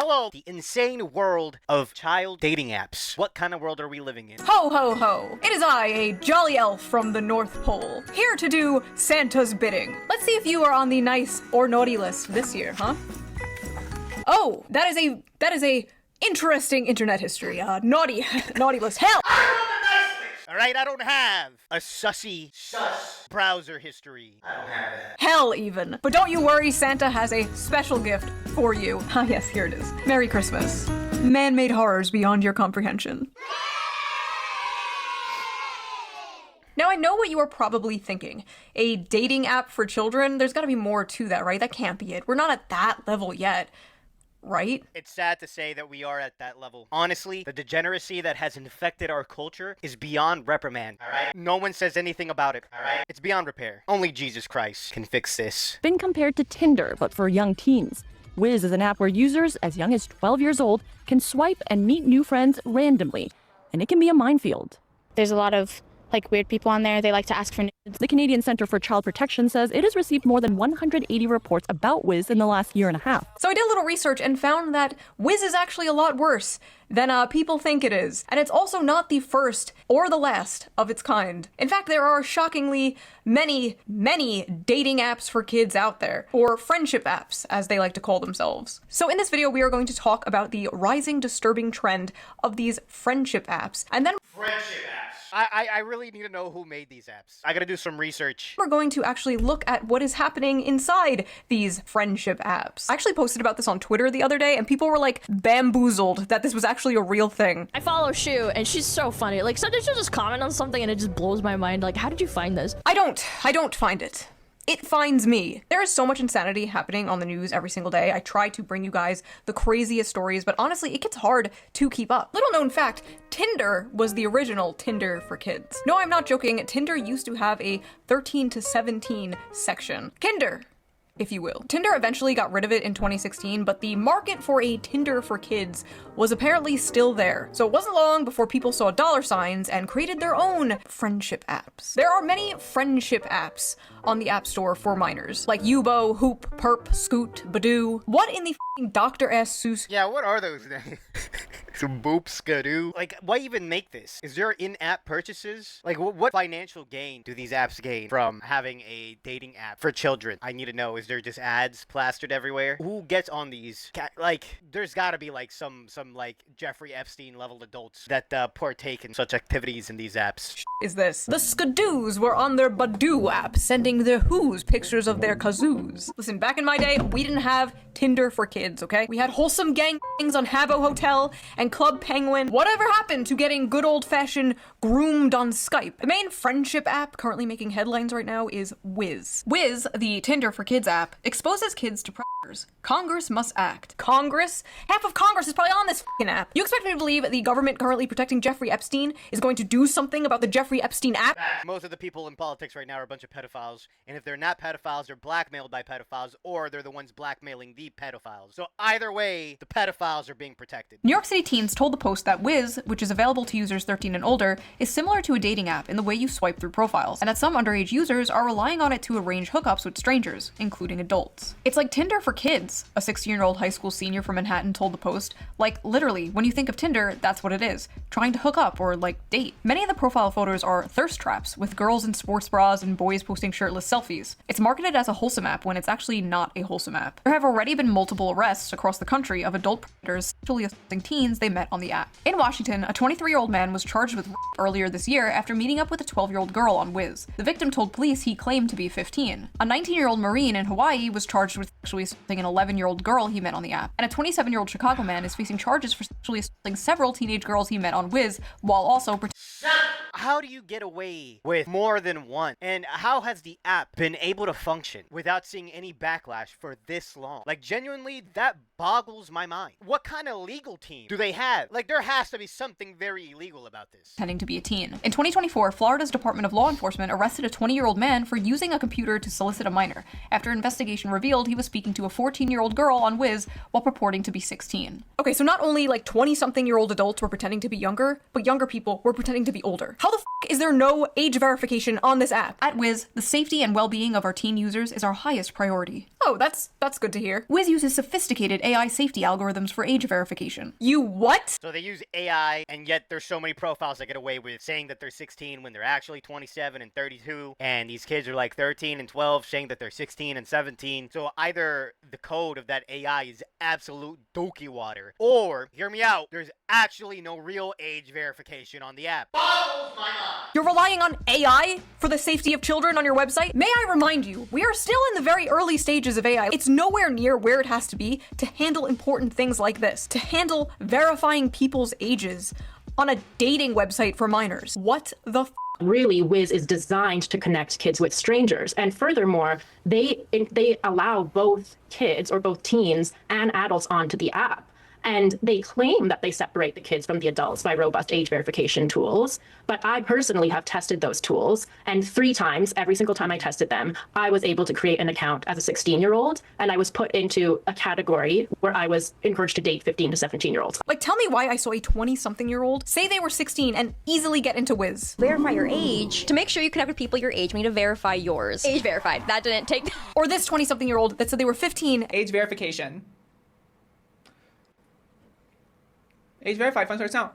Hello, the insane world of child dating apps. What kind of world are we living in? Ho ho ho! It is I, a jolly elf from the North Pole, here to do Santa's bidding. Let's see if you are on the nice or naughty list this year, huh? Oh, that is a interesting internet history. Naughty list. Hell! Alright, I don't have a sussy browser history. I don't have that. Hell even. But don't you worry, Santa has a special gift for you. Ah yes, here it is. Merry Christmas. Man-made horrors beyond your comprehension. Now I know what you are probably thinking. A dating app for children? There's gotta be more to that, right? That can't be it. We're not at that level yet. Right? It's sad to say that we are at that level. Honestly, the degeneracy that has infected our culture is beyond reprimand. Alright? No one says anything about it. Alright? It's beyond repair. Only Jesus Christ can fix this. Been compared to Tinder, but for young teens. Wizz is an app where users as young as 12 years old can swipe and meet new friends randomly, and it can be a minefield. There's a lot of weird people on there. They like to ask for nudes. The Canadian Centre for Child Protection says it has received more than 180 reports about Wizz in the last year and a half. So I did a little research and found that Wizz is actually a lot worse than people think it is. And it's also not the first or the last of its kind. In fact, there are shockingly many dating apps for kids out there, or friendship apps, as they like to call themselves. So in this video, we are going to talk about the rising disturbing trend of these friendship apps, and then Friendship apps. I really need to know who made these apps. I gotta do some research. we're going to actually look at what is happening inside these friendship apps. I actually posted about this on Twitter the other day, and people were like bamboozled that this was actually a real thing. I follow Shoe, and she's so funny. Like, sometimes she'll just comment on something, and it just blows my mind. Like, how did you find this? I don't find it. It finds me. There is so much insanity happening on the news every single day. I try to bring you guys the craziest stories, but honestly, it gets hard to keep up. Little known fact, Tinder was the original Tinder for kids. No, I'm not joking. Tinder used to have a 13 to 17 section. Kinder, if you will. Tinder eventually got rid of it in 2016, but the market for a Tinder for kids was apparently still there. So it wasn't long before people saw dollar signs and created their own friendship apps. There are many friendship apps on the App Store for minors, like Yubo, Hoop, Perp, Scoot, Badoo. What in the f***ing Dr. S. Seuss? Yeah, what are those names? Some boop skadoo. Like, why even make this? Is there in-app purchases? Like, what financial gain do these apps gain from having a dating app for children? I need to know. Is there just ads plastered everywhere? Who gets on these? Like, there's gotta be like some like Jeffrey Epstein level adults that partake in such activities in these apps. Is this? The Skadoos were on their Badoo app, sending their whoos pictures of their kazoos. Listen, back in my day, we didn't have Tinder for kids, okay? We had wholesome gangs on Habbo Hotel and Club Penguin. Whatever happened to getting good old-fashioned groomed on Skype? The main friendship app currently making headlines right now is Wizz. Wizz, the Tinder for kids app, exposes kids to predators. Congress must act. Congress? Half of Congress is probably on this f***ing app. You expect me to believe the government currently protecting Jeffrey Epstein is going to do something about the Jeffrey Epstein app? Most of the people in politics right now are a bunch of pedophiles, and if they're not pedophiles, they're blackmailed by pedophiles, or they're the ones blackmailing the pedophiles. So either way, the pedophiles are being protected. New York City teens told the Post that Wizz, which is available to users 13 and older, is similar to a dating app in the way you swipe through profiles, and that some underage users are relying on it to arrange hookups with strangers, including adults. It's like Tinder for kids, a 16-year-old high school senior from Manhattan told the Post. Like, literally, when you think of Tinder, that's what it is. Trying to hook up or, like, date. Many of the profile photos are thirst traps, with girls in sports bras and boys posting shirtless selfies. It's marketed as a wholesome app when it's actually not a wholesome app. There have already been multiple arrests across the country of adult predators sexually assaulting teens they met on the app. In Washington, a 23-year-old man was charged with rape earlier this year after meeting up with a 12-year-old girl on Wizz. The victim told police he claimed to be 15. A 19-year-old Marine in Hawaii was charged with sexually assaulting an 11-year-old girl he met on the app. And a 27-year-old Chicago man is facing charges for sexually assaulting several teenage girls he met on Wizz while also How do you get away with more than one? And how has the app been able to function without seeing any backlash for this long? Like, genuinely, that boggles my mind. What kind of legal team do they they have? Like, there has to be something very illegal about this. Pretending to be a teen. In 2024, Florida's Department of Law Enforcement arrested a 20-year-old man for using a computer to solicit a minor, after investigation revealed he was speaking to a 14-year-old girl on Wizz while purporting to be 16. Okay, so not only like 20-something-year-old adults were pretending to be younger, but younger people were pretending to be older. How the f*** is there no age verification on this app? At Wizz, the safety and well-being of our teen users is our highest priority. Oh, that's good to hear. Wizz uses sophisticated AI safety algorithms for age verification. You what? So they use AI, and yet there's so many profiles that get away with saying that they're 16 when they're actually 27 and 32, and these kids are like 13 and 12 saying that they're 16 and 17. So either the code of that AI is absolute dookie water, or, hear me out, there's actually no real age verification on the app. Boggles my mind. You're relying on AI for the safety of children on your website? May I remind you, we are still in the very early stages of AI. It's nowhere near where it has to be to handle important things like this, to handle verifying people's ages on a dating website for minors. What the f***? Really, Wizz is designed to connect kids with strangers. And furthermore, they allow both kids or both teens and adults onto the app. And they claim that they separate the kids from the adults by robust age verification tools. But I personally have tested those tools. And 3 times, every single time I tested them, I was able to create an account as a 16-year-old. And I was put into a category where I was encouraged to date 15 to 17-year-olds. Like, tell me why I saw a 20-something-year-old say they were 16 and easily get into Wizz. Verify your age. To make sure you connect with people your age, we need to verify yours. Age verified. That didn't take... Or this 20-something-year-old that said they were 15. Age verification. Age verified, fun start sound.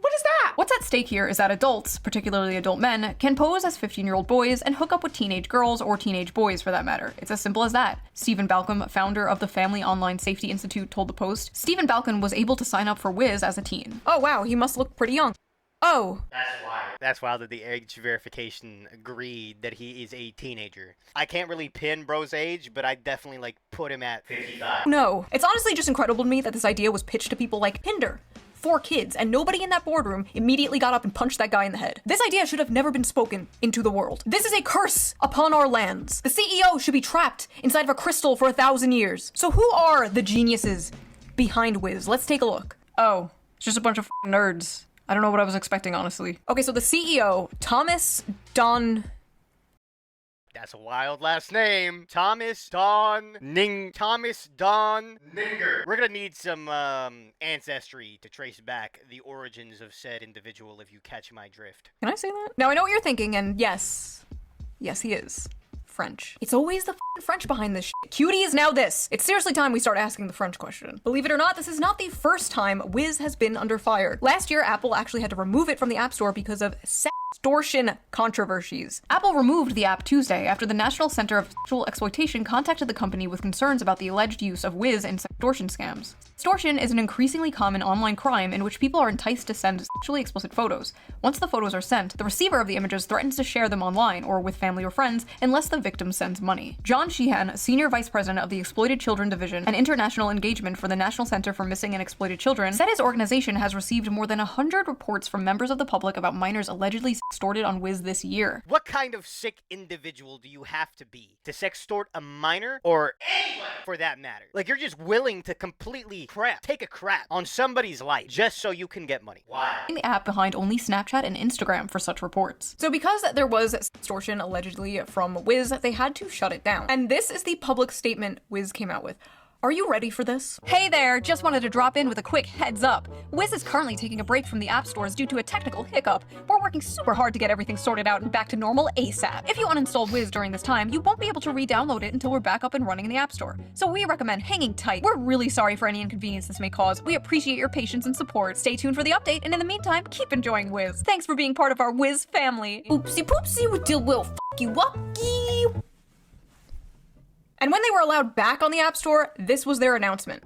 What is that? What's at stake here is that adults, particularly adult men, can pose as 15-year-old boys and hook up with teenage girls or teenage boys for that matter. It's as simple as that. Stephen Balcom, founder of the Family Online Safety Institute, told the Post. Stephen Balcom was able to sign up for Wizz as a teen. Oh wow, he must look pretty young. Oh. That's wild that the age verification agreed that he is a teenager. I can't really pin bro's age, but I definitely like put him at 55. No. It's honestly just incredible to me that this idea was pitched to people like Pinder. 4 kids, and nobody in that boardroom immediately got up and punched that guy in the head. This idea should have never been spoken into the world. This is a curse upon our lands. The CEO should be trapped inside of a crystal for 1,000 years. So who are the geniuses behind Wizz? Let's take a look. Oh, it's just a bunch of nerds. I don't know what I was expecting, honestly. Okay, so the CEO, Thomas Don... That's a wild last name. Thomas Don Ninger. We're gonna need some ancestry to trace back the origins of said individual, if you catch my drift. Can I say that? Now, I know what you're thinking, and yes, he is French. It's always the French behind this shit. Cutie is now this. It's seriously time we start asking the French question. Believe it or not, this is not the first time Wizz has been under fire. Last year, Apple actually had to remove it from the App Store because of extortion controversies. Apple removed the app Tuesday after the National Center of Sexual Exploitation contacted the company with concerns about the alleged use of Wizz in extortion scams. Extortion is an increasingly common online crime in which people are enticed to send sexually explicit photos. Once the photos are sent, the receiver of the images threatens to share them online or with family or friends unless the victim sends money. John Sheehan, Senior Vice President of the Exploited Children Division and International Engagement for the National Center for Missing and Exploited Children, said his organization has received more than 100 reports from members of the public about minors allegedly extorted on Wizz this year. What kind of sick individual do you have to be to sextort a minor, or anyone for that matter? Like, you're just willing to completely take a crap on somebody's life just so you can get money. Why? The app behind only Snapchat and Instagram for such reports. So because there was extortion allegedly from Wizz, they had to shut it down. And this is the public statement Wizz came out with. Are you ready for this? Hey there, just wanted to drop in with a quick heads up. Wizz is currently taking a break from the app stores due to a technical hiccup. We're working super hard to get everything sorted out and back to normal ASAP. If you uninstall Wizz during this time, you won't be able to re-download it until we're back up and running in the app store. So we recommend hanging tight. We're really sorry for any inconvenience this may cause. We appreciate your patience and support. Stay tuned for the update, and in the meantime, keep enjoying Wizz. Thanks for being part of our Wizz family. Oopsie poopsie, we still will fuck you up. And when they were allowed back on the App Store, this was their announcement.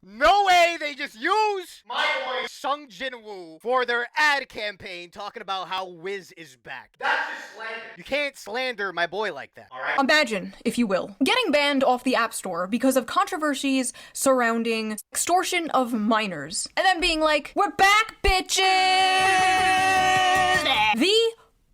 No way they just use my boy Sung Jin-woo for their ad campaign talking about how Wizz is back. That's just slander. You can't slander my boy like that, alright? Imagine, if you will, getting banned off the App Store because of controversies surrounding extortion of minors. And then being like, we're back, bitches! The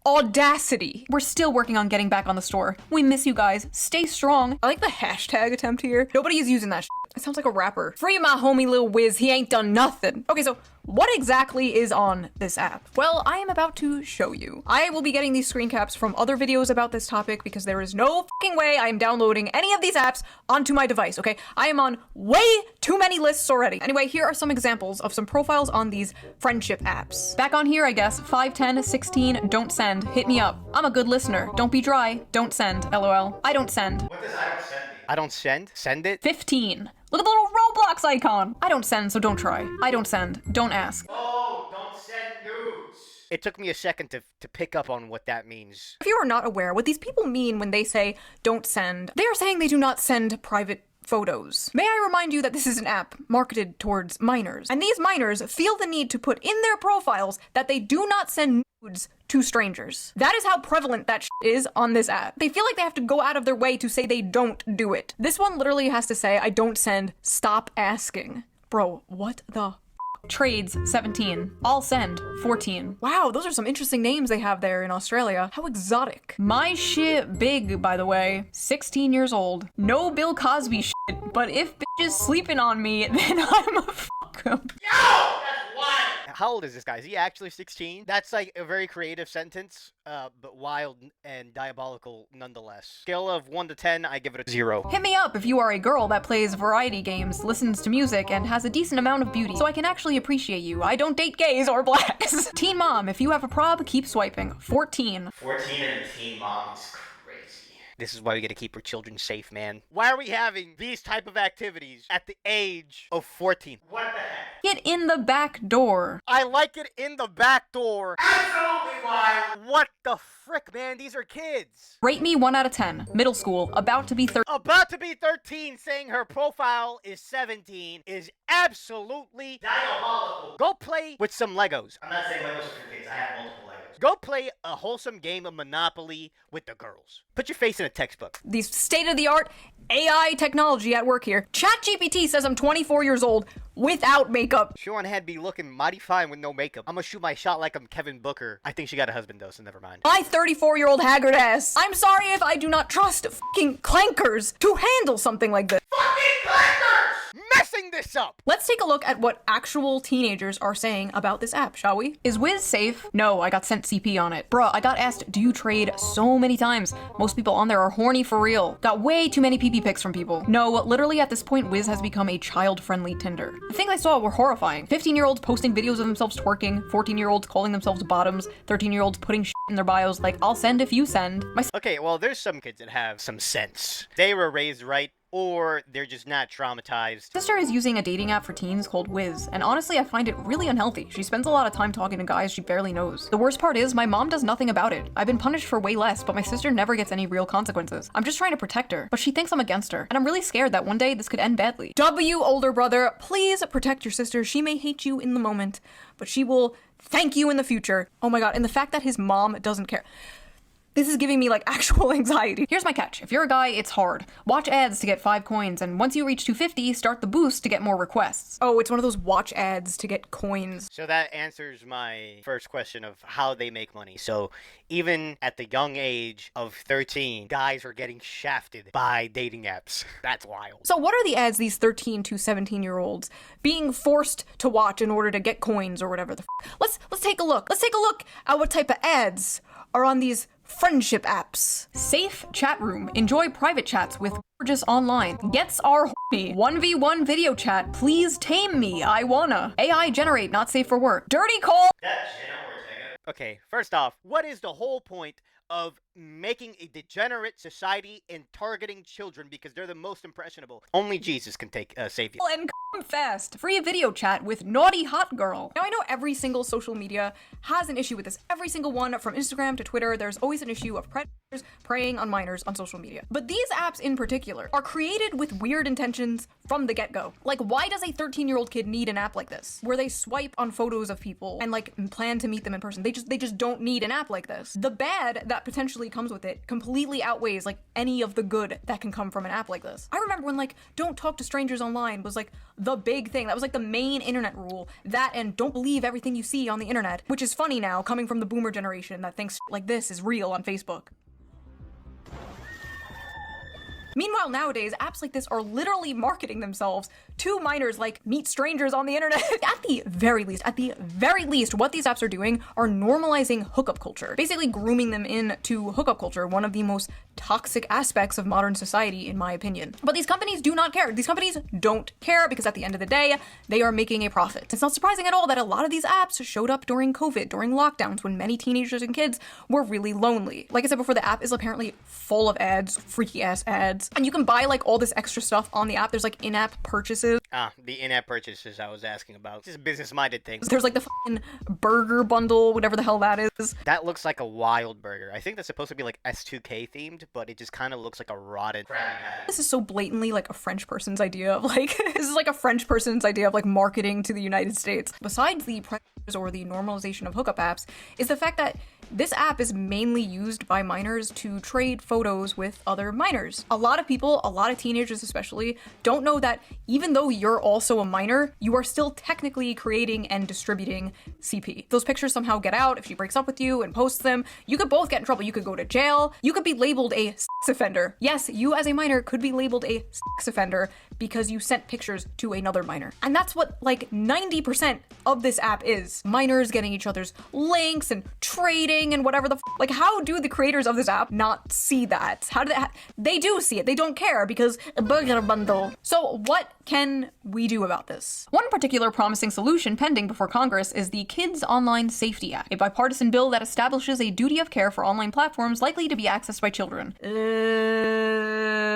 audacity. We're still working on getting back on the store. We miss you guys. Stay strong. I like the hashtag attempt here. Nobody is using that shit. It sounds like a rapper. Free my homie Lil Wizz, he ain't done nothing. Okay, so what exactly is on this app? Well, I am about to show you. I will be getting these screen caps from other videos about this topic because there is no fucking way I am downloading any of these apps onto my device, okay? I am on way too many lists already. Anyway, here are some examples of some profiles on these friendship apps. Back on here, I guess, 510 16, don't send, hit me up. I'm a good listener. Don't be dry, don't send, LOL. I don't send. What does I don't send mean? I don't send? Send it? 15. Look at the little Roblox icon. I don't send, so don't try. I don't send, don't ask. Oh, don't send nudes. It took me a second to pick up on what that means. If you are not aware, what these people mean when they say don't send, they are saying they do not send private photos. May I remind you that this is an app marketed towards minors, and these minors feel the need to put in their profiles that they do not send nudes to strangers. That is how prevalent that is on this app. They feel like they have to go out of their way to say they don't do it. This one literally has to say, I don't send, stop asking. Bro, what the Trades, 17. I'll send, 14. Wow, those are some interesting names they have there in Australia. How exotic. My shit big, by the way. 16 years old. No Bill Cosby shit, but if bitch is sleeping on me, then I'm a fuck 'em. Yo! That's wild! How old is this guy? Is he actually 16? That's like a very creative sentence, but wild and diabolical nonetheless. Scale of 1 to 10, I give it a 0. Hit me up if you are a girl that plays variety games, listens to music, and has a decent amount of beauty, so I can actually appreciate you. I don't date gays or blacks. Teen mom, if you have a prob, keep swiping. 14. 14 and a teen mom is crazy. This is why we gotta keep our children safe, man. Why are we having these type of activities at the age of 14? What the heck? Get in the back door. I like it in the back door. Absolutely wild. What the frick, man? These are kids. Rate me 1 out of 10. Middle school, about to be 13. About to be 13, saying her profile is 17 is absolutely diabolical. Go play with some Legos. I'm not saying Legos are for kids. I have multiple Legos. Go play a wholesome game of Monopoly with the girls. Put your face in a textbook. These state-of-the-art AI technology at work here. ChatGPT says I'm 24 years old without makeup. ShoeOnHead be looking mighty fine with no makeup. I'm gonna shoot my shot like I'm Kevin Booker. I think she got a husband though, so never mind. My 34-year-old haggard ass. I'm sorry if I do not trust fucking clankers to handle something like this. Fucking clankers! Messing this up! Let's take a look at what actual teenagers are saying about this app, shall we? Is Wizz safe? No, I got sent CP on it. Bruh, I got asked, do you trade so many times? Most people on there are horny for real. Got way too many PP pics from people. No, literally at this point, Wizz has become a child-friendly Tinder. The things I saw were horrifying. 15-year-olds posting videos of themselves twerking, 14-year-olds calling themselves bottoms, 13-year-olds putting shit in their bios like, I'll send if you send. Okay, well, there's some kids that have some sense. They were raised right, or they're just not traumatized. Sister is using a dating app for teens called Wizz, and honestly, I find it really unhealthy. She spends a lot of time talking to guys she barely knows. The worst part is, my mom does nothing about it. I've been punished for way less, but my sister never gets any real consequences. I'm just trying to protect her, but she thinks I'm against her, and I'm really scared that one day this could end badly. W, older brother, please protect your sister. She may hate you in the moment, but she will thank you in the future. Oh my god, and the fact that his mom doesn't care. This is giving me like actual anxiety. Here's my catch. If you're a guy, it's hard. Watch ads to get 5 coins, and once you reach 250, start the boost to get more requests. Oh, it's one of those watch ads to get coins. So that answers my first question of how they make money. So even at the young age of 13, guys are getting shafted by dating apps. That's wild. So what are the ads these 13 to 17-year-olds being forced to watch in order to get coins or whatever the Let's take a look. Let's take a look at what type of ads are on these friendship apps. Safe chat room. Enjoy private chats with gorgeous online. Gets are horny. 1v1 video chat. Please tame me. I wanna. AI generate. Not safe for work. Dirty call. Okay, first off, what is the whole point of making a degenerate society and targeting children because they're the most impressionable? Only Jesus can save you. And come fast. Free video chat with naughty hot girl. Now I know every single social media has an issue with this. Every single one, from Instagram to Twitter, there's always an issue of predators preying on minors on social media. But these apps in particular are created with weird intentions from the get-go. Like, why does a 13-year-old kid need an app like this, where they swipe on photos of people and like plan to meet them in person? They just don't need an app like this. The bad that potentially actually comes with it completely outweighs like any of the good that can come from an app like this. I remember when like don't talk to strangers online was like the big thing. That was like the main internet rule. That and don't believe everything you see on the internet, which is funny now coming from the boomer generation that thinks like this is real on Facebook. Meanwhile, nowadays, apps like this are literally marketing themselves to minors like meet strangers on the internet. At the very least, what these apps are doing are normalizing hookup culture, basically grooming them into hookup culture, one of the most toxic aspects of modern society, in my opinion. But these companies do not care. These companies don't care because at the end of the day, they are making a profit. It's not surprising at all that a lot of these apps showed up during COVID, during lockdowns, when many teenagers and kids were really lonely. Like I said before, the app is apparently full of ads, freaky ass ads. And you can buy like all this extra stuff on the app. There's like in-app purchases. The in-app purchases I was asking about. Just business-minded things. There's like the fucking burger bundle, whatever the hell that is. That looks like a wild burger. I think that's supposed to be like S2K themed, but it just kind of looks like a rotten crab. This is so blatantly like a French person's idea of like, this is like a French person's idea of like marketing to the United States. Besides the predators or the normalization of hookup apps, is the fact that this app is mainly used by minors to trade photos with other minors. A lot of people, a lot of teenagers especially, don't know that even though you're also a minor, you are still technically creating and distributing CP. Those pictures somehow get out, if she breaks up with you and posts them, you could both get in trouble. You could go to jail, you could be labeled a sex offender. Yes, you as a minor could be labeled a sex offender because you sent pictures to another minor. And that's what like 90% of this app is. Minors getting each other's links and trading and whatever the like, how do the creators of this app not see that? How do they do see it? They don't care because a burger bundle. So what can we do about this? One particular promising solution pending before Congress is the Kids Online Safety Act, a bipartisan bill that establishes a duty of care for online platforms likely to be accessed by children.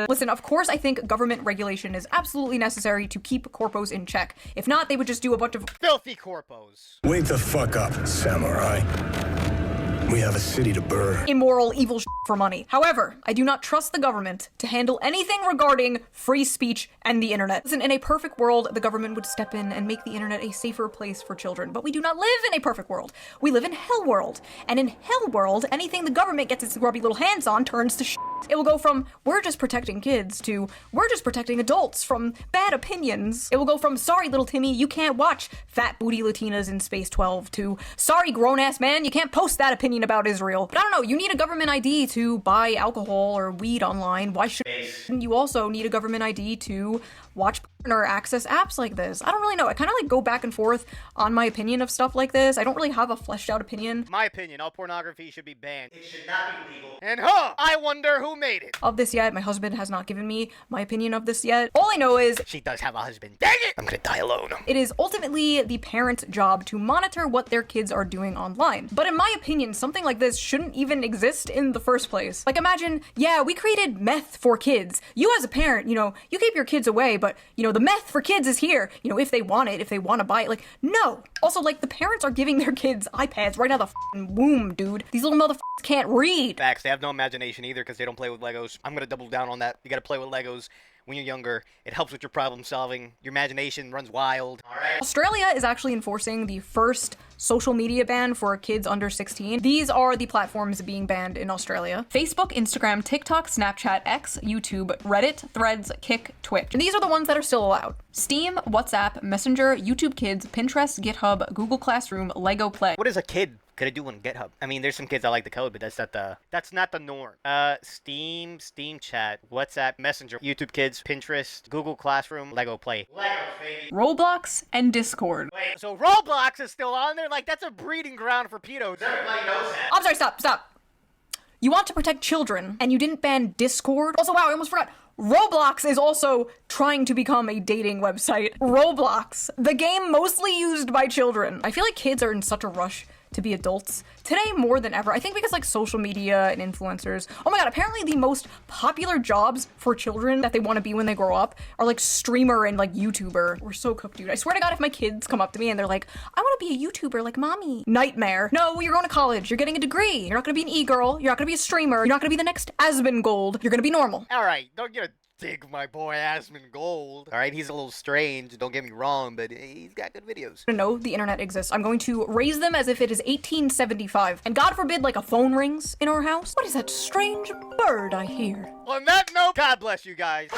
Listen, of course I think government regulation is absolutely necessary to keep corpos in check. If not, they would just do a bunch of filthy corpos. Wake the fuck up, samurai. We have a city to burn. Immoral, evil for money. However, I do not trust the government to handle anything regarding free speech and the internet. Listen, in a perfect world, the government would step in and make the internet a safer place for children. But we do not live in a perfect world. We live in hell world. And in hell world, anything the government gets its grubby little hands on turns to shit. It will go from, we're just protecting kids, to, we're just protecting adults from bad opinions. It will go from, sorry little Timmy, you can't watch fat booty Latinas in Space 12, to, sorry grown-ass man, you can't post that opinion about Israel. But I don't know, you need a government ID to buy alcohol or weed online. Why shouldn't you also need a government ID to watch porn or access apps like this? I don't really know. I kind of like go back and forth on my opinion of stuff like this. I don't really have a fleshed out opinion. My opinion, all pornography should be banned. It should not be legal. And I wonder who made it. Of this yet. My husband has not given me my opinion of this yet. All I know is she does have a husband. Dang it! I'm gonna die alone. It is ultimately the parent's job to monitor what their kids are doing online. But in my opinion, something like this shouldn't even exist in the first place. Like imagine, yeah, we created meth for kids. You as a parent, you know, you keep your kids away, but you know, the meth for kids is here. You know, if they want it, if they want to buy it, like, no. Also, like, the parents are giving their kids iPads right out of the f***ing womb, dude. These little motherfuckers can't read. Facts, they have no imagination either because they don't play with Legos. I'm gonna double down on that. You gotta play with Legos when you're younger. It helps with your problem solving. Your imagination runs wild. All right. Australia is actually enforcing the first social media ban for kids under 16. These are the platforms being banned in Australia: Facebook, Instagram, TikTok, Snapchat, X, YouTube, Reddit, Threads, Kick, Twitch. And these are the ones that are still allowed: Steam, WhatsApp, Messenger, YouTube Kids, Pinterest, GitHub, Google Classroom, Lego Play. What is a kid gonna do on GitHub? I mean, there's some kids that like the code, but that's not the norm. Steam Chat, WhatsApp, Messenger, YouTube Kids, Pinterest, Google Classroom, Lego Play. Legos, baby. Roblox and Discord. Wait, so Roblox is still on there? Like, that's a breeding ground for pedos. Everybody knows that. I'm sorry, stop. You want to protect children, and you didn't ban Discord? Also, wow, I almost forgot. Roblox is also trying to become a dating website. Roblox, the game mostly used by children. I feel like kids are in such a rush to be adults today more than ever. I think because like social media and influencers. Oh my god, apparently the most popular jobs for children that they want to be when they grow up are like streamer and like YouTuber. We're so cooked, dude. I swear to god, if my kids come up to me and they're like, I want to be a YouTuber like mommy. Nightmare. No, you're going to college. You're getting a degree. You're not going to be an e-girl. You're not going to be a streamer. You're not going to be the next Asmongold. You're going to be normal. All right, don't get dig my boy Asmongold. All right, he's a little strange, don't get me wrong, but he's got good videos. To know the internet exists, I'm going to raise them as if it is 1875. And God forbid, like, a phone rings in our house. What is that strange bird I hear? On that note, God bless you guys.